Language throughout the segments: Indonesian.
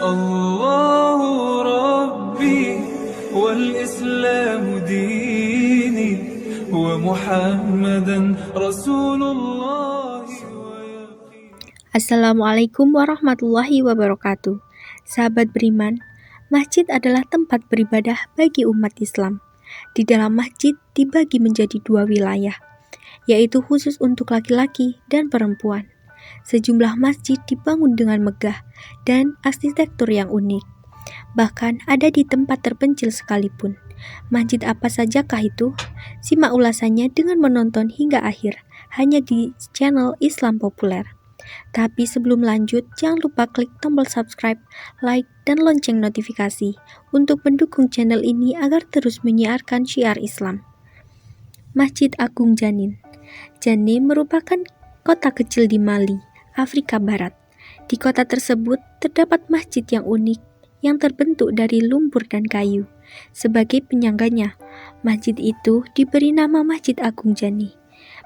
الله ربي والإسلام ديني ومحمدا رسول الله. Assalamualaikum warahmatullahi wabarakatuh. Sahabat beriman, masjid adalah tempat beribadah bagi umat Islam. Di dalam masjid dibagi menjadi dua wilayah, yaitu khusus untuk laki-laki dan perempuan. Sejumlah masjid dibangun dengan megah dan arsitektur yang unik. Bahkan ada di tempat terpencil sekalipun. Masjid apa sajakah itu? Simak ulasannya dengan menonton hingga akhir, hanya di channel Islam Populer. Tapi sebelum lanjut, jangan lupa klik tombol subscribe, like, dan lonceng notifikasi untuk mendukung channel ini agar terus menyiarkan syiar Islam. Masjid Agung Janin. Janin merupakan kota kecil di Mali, Afrika Barat. Di kota tersebut terdapat masjid yang unik yang terbentuk dari lumpur dan kayu. Sebagai penyangganya, masjid itu diberi nama Masjid Agung Jani.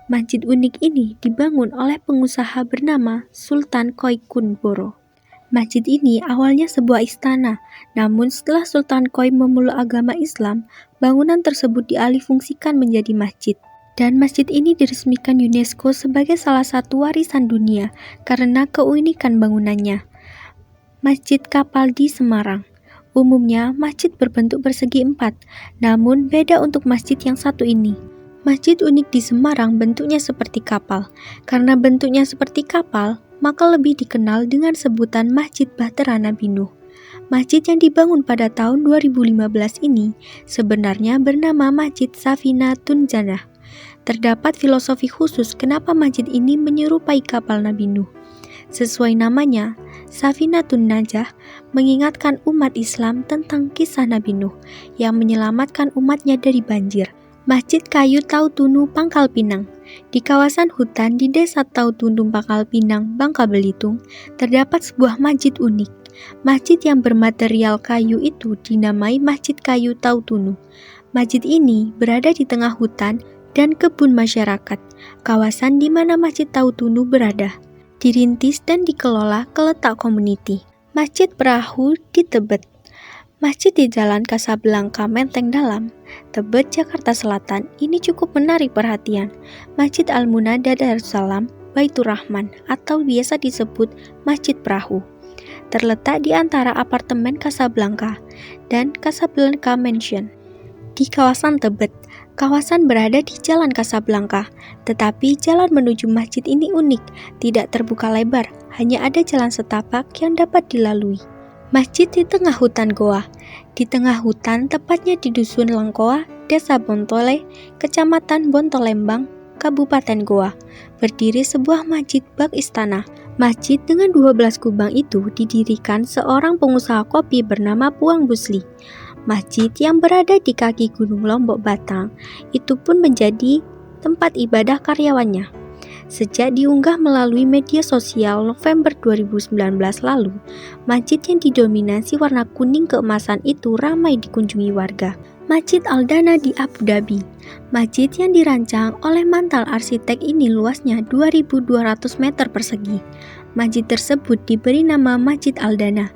Masjid unik ini dibangun oleh pengusaha bernama Sultan Koikun Boro. Masjid ini awalnya sebuah istana, namun setelah Sultan Koi memeluk agama Islam, bangunan tersebut dialihfungsikan menjadi masjid. Dan masjid ini diresmikan UNESCO sebagai salah satu warisan dunia karena keunikan bangunannya. Masjid Kapal di Semarang. Umumnya, masjid berbentuk persegi 4, namun beda untuk masjid yang satu ini. Masjid unik di Semarang bentuknya seperti kapal. Karena bentuknya seperti kapal, maka lebih dikenal dengan sebutan Masjid Bahtera Nabi Nuh. Masjid yang dibangun pada tahun 2015 ini sebenarnya bernama Masjid Safinatun Janah. Terdapat filosofi khusus kenapa masjid ini menyerupai kapal Nabi Nuh. Sesuai namanya, Safinatun Najah mengingatkan umat Islam tentang kisah Nabi Nuh yang menyelamatkan umatnya dari banjir. Masjid Kayu Tautunu Pangkal Pinang. Di kawasan hutan di Desa Tautunu Pangkal Pinang, Bangka Belitung, terdapat sebuah masjid unik. Masjid yang bermaterial kayu itu dinamai Masjid Kayu Tautunu. Masjid ini berada di tengah hutan dan kebun masyarakat, kawasan di mana Masjid Tautunu berada. Dirintis dan dikelola Keletak Community. Masjid Perahu di Tebet. Masjid di Jalan Kasablanka Menteng Dalam, Tebet, Jakarta Selatan ini cukup menarik perhatian. Masjid Al-Munada Darussalam Baitur Rahman atau biasa disebut Masjid Perahu. Terletak di antara apartemen Kasablanka dan Kasablanka Mansion. Di kawasan Tebet, kawasan berada di Jalan Kasablanka, tetapi jalan menuju masjid ini unik, tidak terbuka lebar, hanya ada jalan setapak yang dapat dilalui. Masjid di tengah hutan goa. Di tengah hutan, tepatnya di Dusun Lengkoa, Desa Bontole, Kecamatan Bontolembang, Kabupaten Goa, berdiri sebuah masjid bak istana. Masjid dengan 12 kubang itu didirikan seorang pengusaha kopi bernama Puang Busli. Masjid yang berada di kaki Gunung Lombok Batang itu pun menjadi tempat ibadah karyawannya. Sejak diunggah melalui media sosial November 2019 lalu, masjid yang didominasi warna kuning keemasan itu ramai dikunjungi warga. Masjid Al-Dana di Abu Dhabi. Masjid yang dirancang oleh mantan arsitek ini luasnya 2.200 meter persegi. Masjid tersebut diberi nama Masjid Al-Dana.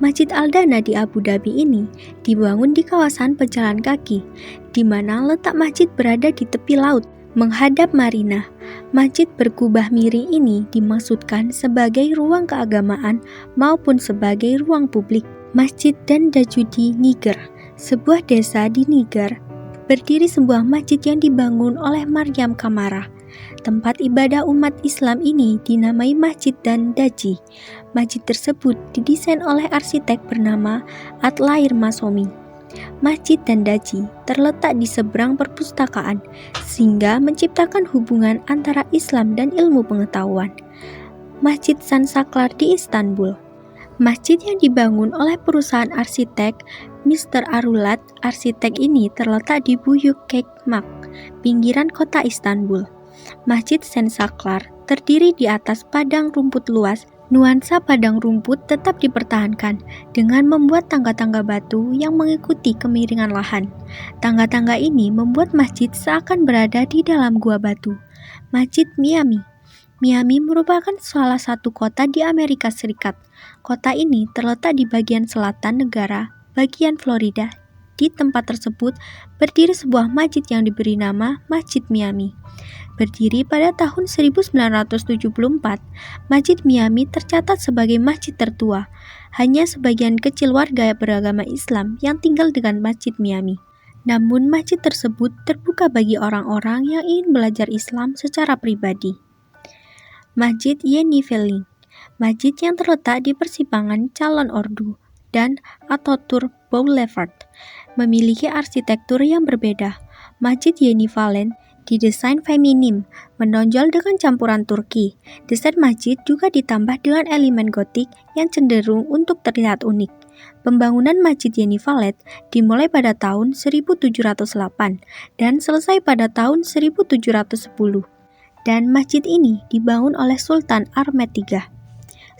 Masjid Al-Dana di Abu Dhabi ini dibangun di kawasan pejalan kaki, di mana letak masjid berada di tepi laut, menghadap marina. Masjid berkubah miring ini dimaksudkan sebagai ruang keagamaan maupun sebagai ruang publik. Masjid Danda-Ju di Niger, sebuah desa di Niger, berdiri sebuah masjid yang dibangun oleh Maryam Kamara. Tempat ibadah umat Islam ini dinamai Masjid Danda-Ji. Masjid tersebut didesain oleh arsitek bernama Atlair Masomi. Masjid Danda-Ji terletak di seberang perpustakaan, sehingga menciptakan hubungan antara Islam dan ilmu pengetahuan. Masjid Sansaklar di Istanbul. Masjid yang dibangun oleh perusahaan arsitek Mr. Arulat Arsitek ini terletak di Büyükçekmece, pinggiran kota Istanbul. Masjid Sansaklar terdiri di atas padang rumput luas. Nuansa padang rumput tetap dipertahankan dengan membuat tangga-tangga batu yang mengikuti kemiringan lahan. Tangga-tangga ini membuat masjid seakan berada di dalam gua batu. Masjid Miami. Miami merupakan salah satu kota di Amerika Serikat. Kota ini terletak di bagian selatan negara, bagian Florida. Di tempat tersebut berdiri sebuah masjid yang diberi nama Masjid Miami. Berdiri pada tahun 1974, Masjid Miami tercatat sebagai masjid tertua. Hanya sebagian kecil warga beragama Islam yang tinggal dengan Masjid Miami. Namun masjid tersebut terbuka bagi orang-orang yang ingin belajar Islam secara pribadi. Masjid Yenny Valley, masjid yang terletak di persimpangan Calon Ordu dan Ataturk Boulevard, memiliki arsitektur yang berbeda. Masjid Yenny Valley didesain feminim, menonjol dengan campuran Turki. Desain masjid juga ditambah dengan elemen gotik yang cenderung untuk terlihat unik. Pembangunan Masjid Yenny Valley dimulai pada tahun 1708 dan selesai pada tahun 1710. Dan masjid ini dibangun oleh Sultan Ahmed III.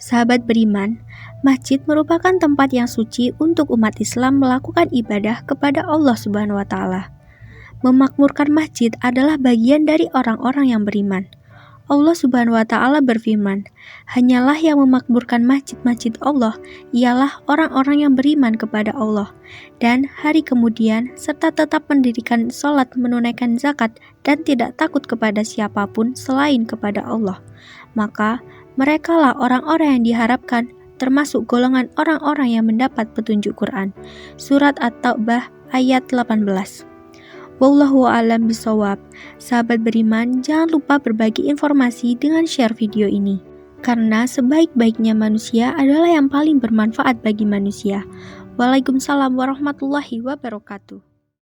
Sahabat beriman, masjid merupakan tempat yang suci untuk umat Islam melakukan ibadah kepada Allah Subhanahu wa Ta'ala. Memakmurkan masjid adalah bagian dari orang-orang yang beriman. Allah Subhanahu wa Ta'ala berfirman, "Hanyalah yang memakmurkan masjid-masjid Allah ialah orang-orang yang beriman kepada Allah dan hari kemudian serta tetap mendirikan sholat, menunaikan zakat dan tidak takut kepada siapapun selain kepada Allah. Maka merekalah orang-orang yang diharapkan, termasuk golongan orang-orang yang mendapat petunjuk Quran." Surat At-Taubah ayat 18. Wallahu a'lam bishawab. Sahabat beriman, jangan lupa berbagi informasi dengan share video ini. Karena sebaik-baiknya manusia adalah yang paling bermanfaat bagi manusia. Waalaikumsalam warahmatullahi wabarakatuh.